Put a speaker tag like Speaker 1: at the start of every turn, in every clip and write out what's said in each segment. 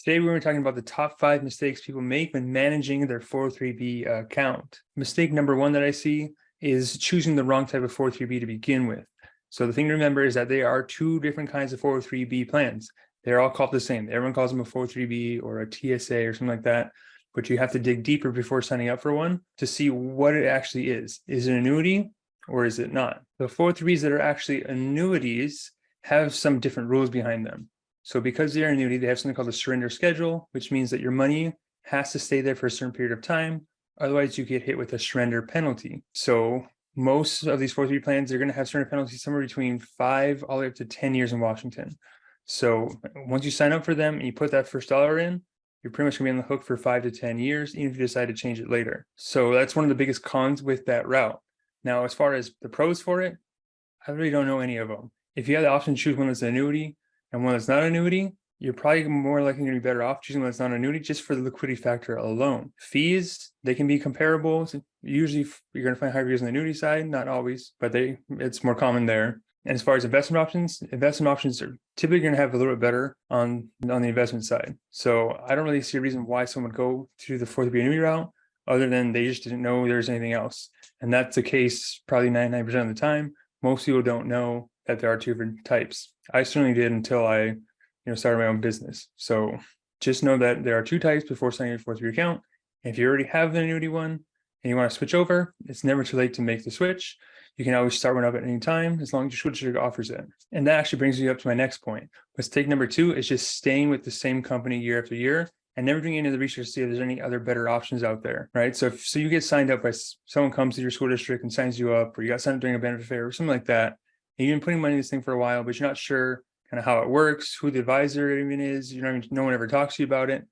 Speaker 1: Today, we were talking about the top 5 mistakes people make when managing their 403b account. Mistake number 1 that I see is choosing the wrong type of 403b to begin with. So the thing to remember is that there are 2 different kinds of 403b plans. They're all called the same. Everyone calls them a 403b or a TSA or something like that, but you have to dig deeper before signing up for one to see what it actually is. Is it an annuity or is it not? The 403bs that are actually annuities have some different rules behind them. So because they're an annuity, they have something called a surrender schedule, which means that your money has to stay there for a certain period of time. Otherwise, you get hit with a surrender penalty. So most of these 403 plans, they're going to have surrender penalties somewhere between 5 all the way up to 10 years in Washington. So once you sign up for them and you put that first dollar in, you're pretty much going to be on the hook for 5 to 10 years, even if you decide to change it later. So that's one of the biggest cons with that route. Now, as far as the pros for it, I really don't know any of them. If you have the option to choose one that's an annuity and one that's not an annuity, you're probably more likely going to be better off choosing one that's not an annuity just for the liquidity factor alone. Fees, they can be comparable. Usually you're going to find higher fees on the annuity side, not always, but it's more common there. And as far as investment options are typically going to have a little bit better on the investment side. So I don't really see a reason why someone would go through the 403b annuity route other than they just didn't know there's anything else. And that's the case probably 99% of the time. Most people don't know that there are 2 different types. I certainly did until I started my own business. So just know that there are 2 types before signing your 403b account. If you already have the annuity one and you want to switch over, it's never too late to make the switch. You can always start one up at any time as long as your switcher offers it. And that actually brings me up to my next point. Mistake number 2 is just staying with the same company year after year and never doing any of the research to see if there's any other better options out there, right? So if you get signed up by someone comes to your school district and signs you up, or you got signed up during a benefit fair or something like that, and you've been putting money in this thing for a while, but you're not sure kind of how it works, who the advisor even is, no one ever talks to you about it.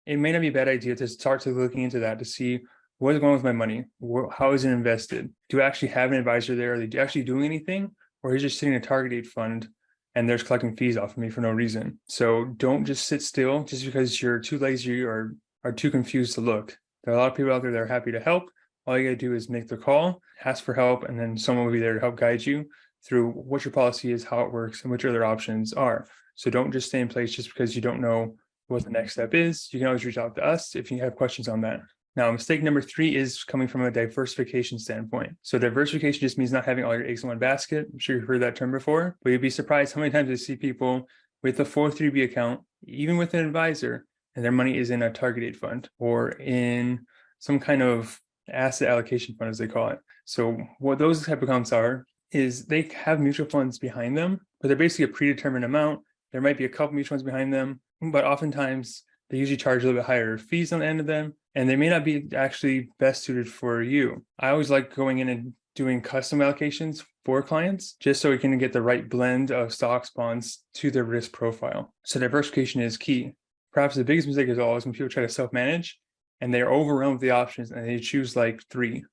Speaker 1: It may not be a bad idea to start looking into that to see what is going on with my money, how is it invested? Do I actually have an advisor there? Are they actually doing anything? Or is it just sitting in a target date fund and they're just collecting fees off of me for no reason? So don't just sit still just because you're too lazy or are too confused to look. There are a lot of people out there that are happy to help. All you got to do is make the call, ask for help, and then someone will be there to help guide you through what your policy is, how it works, and what your other options are. So don't just stay in place just because you don't know what the next step is. You can always reach out to us if you have questions on that. Now, mistake number 3 is coming from a diversification standpoint. So diversification just means not having all your eggs in one basket. I'm sure you've heard that term before, but you'd be surprised how many times I see people with a 403b account, even with an advisor, and their money is in a target date fund or in some kind of asset allocation fund, as they call it. So what those type of accounts are is they have mutual funds behind them, but they're basically a predetermined amount. There might be a couple mutual funds behind them, but oftentimes they usually charge a little bit higher fees on the end of them, and they may not be actually best suited for you. I always like going in and doing custom allocations for clients, just so we can get the right blend of stocks, bonds to their risk profile. So diversification is key. Perhaps the biggest mistake is always when people try to self-manage and they're overwhelmed with the options and they choose like 3.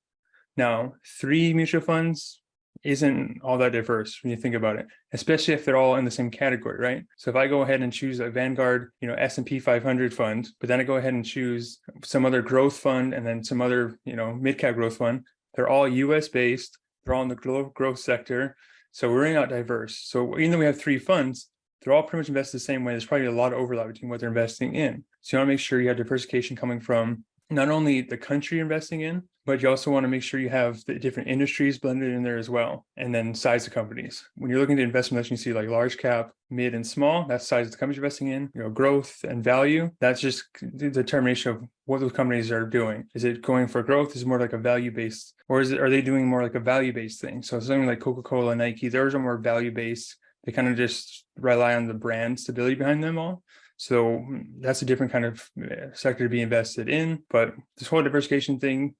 Speaker 1: Now, 3 mutual funds isn't all that diverse when you think about it, especially if they're all in the same category, right? So if I go ahead and choose a Vanguard, S&P 500 fund, but then I go ahead and choose some other growth fund and then some other, mid-cap growth fund, they're all US based, they're all in the growth sector. So we're really not diverse. So even though we have 3 funds, they're all pretty much invested the same way. There's probably a lot of overlap between what they're investing in. So you want to make sure you have diversification coming from not only the country you're investing in, but you also want to make sure you have the different industries blended in there as well. And then size of companies. When you're looking at investment, you see like large cap, mid and small, that's size of the companies you're investing in, growth and value. That's just the determination of what those companies are doing. Is it going for growth? Is it more like a value-based, or are they doing more like a value-based thing? So something like Coca-Cola, Nike, those are more value-based. They kind of just rely on the brand stability behind them all. So that's a different kind of sector to be invested in. But this whole diversification thing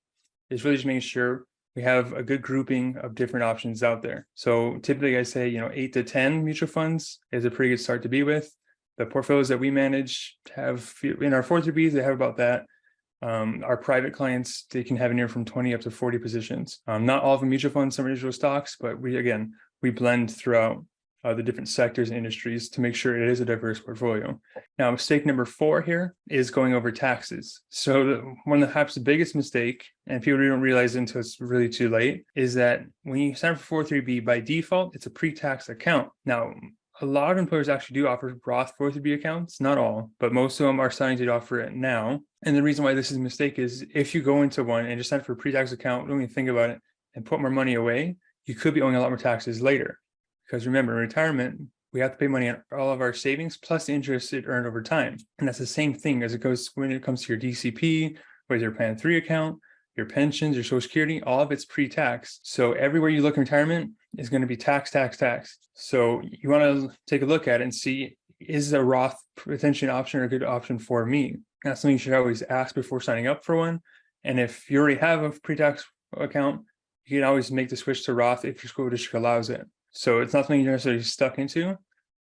Speaker 1: is really just making sure we have a good grouping of different options out there. So typically I say, 8 to 10 mutual funds is a pretty good start to be with. The portfolios that we manage have, in our 403bs, they have about that. Our private clients, they can have anywhere from 20 up to 40 positions. Not all of them mutual funds, some individual stocks, but we blend throughout the different sectors and industries to make sure it is a diverse portfolio. Now, mistake number 4 here is going over taxes. So one of perhaps the biggest mistake, and people don't realize it until it's really too late, is that when you sign up for 403b, by default, it's a pre-tax account. Now, a lot of employers actually do offer Roth 403b accounts, not all, but most of them are starting to offer it now. And the reason why this is a mistake is if you go into one and just sign up for a pre-tax account, don't even think about it, and put more money away, you could be owing a lot more taxes later. Because remember, in retirement, we have to pay money on all of our savings plus the interest it earned over time. And that's the same thing as it goes when it comes to your DCP, whether your Plan 3 account, your pensions, your Social Security, all of it's pre-tax. So everywhere you look in retirement is going to be tax, tax, tax. So you want to take a look at it and see, is a Roth potentially an option or a good option for me? That's something you should always ask before signing up for one. And if you already have a pre-tax account, you can always make the switch to Roth if your school district allows it. So it's not something you're necessarily stuck into,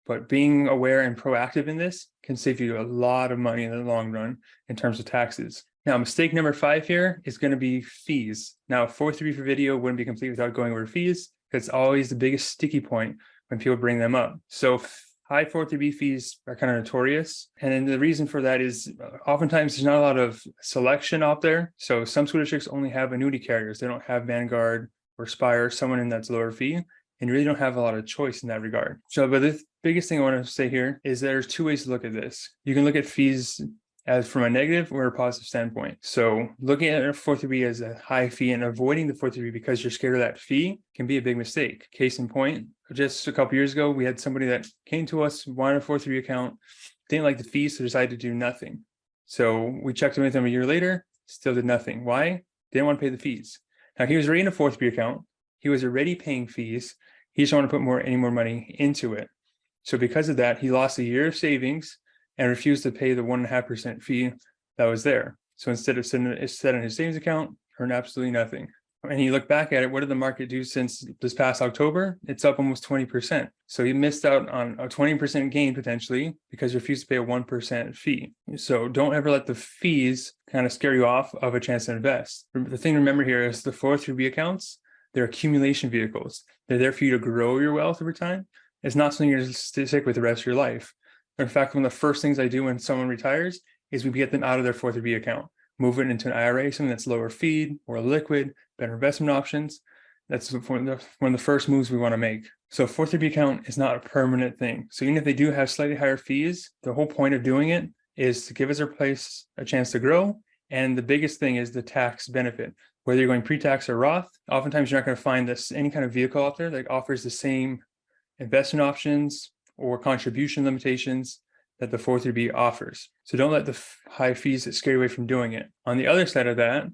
Speaker 1: but being aware and proactive in this can save you a lot of money in the long run in terms of taxes. Now, mistake number 5 here is going to be fees. Now, 403 for video wouldn't be complete without going over fees. It's always the biggest sticky point when people bring them up. So high 403b fees are kind of notorious. And then the reason for that is oftentimes there's not a lot of selection out there. So some school districts only have annuity carriers. They don't have Vanguard or Spire, someone in that's lower fee. And you really don't have a lot of choice in that regard. So, but the biggest thing I want to say here is there's 2 ways to look at this. You can look at fees as from a negative or a positive standpoint. So looking at a 403b as a high fee and avoiding the 403b because you're scared of that fee can be a big mistake. Case in point, just a couple years ago, we had somebody that came to us, wanted a 403b account, didn't like the fees, so decided to do nothing. So we checked in with them a year later, still did nothing. Why? Didn't want to pay the fees. Now he was already in a 403b account. He was already paying fees. He just wanted to put any more money into it. So because of that, he lost a year of savings and refused to pay the 1.5% fee that was there. So instead of setting it in his savings account, earned absolutely nothing. And you look back at it, what did the market do since this past October? It's up almost 20%. So he missed out on a 20% gain potentially because he refused to pay a 1% fee. So don't ever let the fees kind of scare you off of a chance to invest. The thing to remember here is the 403b accounts, they're accumulation vehicles. They're there for you to grow your wealth over time. It's not something you're going to stick with the rest of your life. In fact, one of the first things I do when someone retires is we get them out of their 403b account, move it into an IRA, something that's lower fee or liquid, better investment options. That's one of the first moves we want to make. So 403b account is not a permanent thing. So even if they do have slightly higher fees, the whole point of doing it is to give us our place a chance to grow. And the biggest thing is the tax benefit. Whether you're going pre-tax or Roth, oftentimes you're not going to find any kind of vehicle out there that offers the same investment options or contribution limitations that the 403b offers. So don't let the high fees scare you away from doing it. On the other side of that,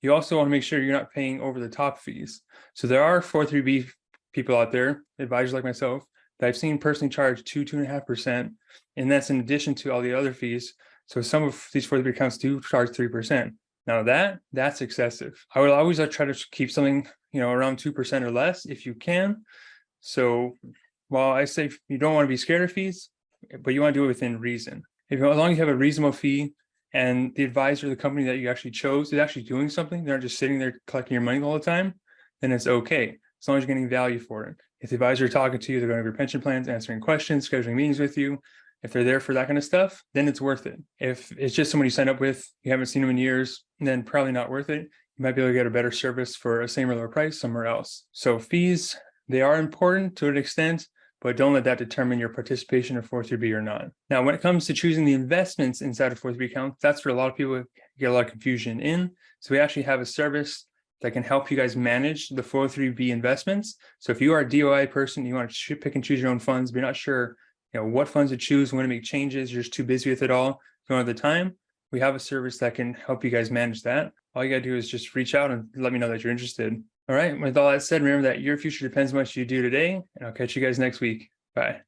Speaker 1: you also want to make sure you're not paying over the top fees. So there are 403b people out there, advisors like myself, that I've seen personally charge 2.5%, and that's in addition to all the other fees. So some of these 403b accounts do charge 3%. Now that's excessive. I would always try to keep something, around 2% or less if you can. So while I say you don't want to be scared of fees, but you want to do it within reason. As long as you have a reasonable fee and the advisor, the company that you actually chose is actually doing something, they're not just sitting there collecting your money all the time, then it's okay. As long as you're getting value for it. If the advisor is talking to you, they're going over your pension plans, answering questions, scheduling meetings with you. If they're there for that kind of stuff, then it's worth it. If it's just someone you sign up with, you haven't seen them in years, then probably not worth it. You might be able to get a better service for a same or lower price somewhere else. So fees, they are important to an extent, but don't let that determine your participation in 403b or not. Now, when it comes to choosing the investments inside of 403b accounts, that's where a lot of people get a lot of confusion in. So we actually have a service that can help you guys manage the 403b investments. So if you are a DOI person, you want to pick and choose your own funds, but you're not sure what funds to choose, when to make changes, you're just too busy with it all, you don't have the time, we have a service that can help you guys manage that. All you got to do is just reach out and let me know that you're interested. All right, with all that said, remember that your future depends on what you do today, and I'll catch you guys next week. Bye.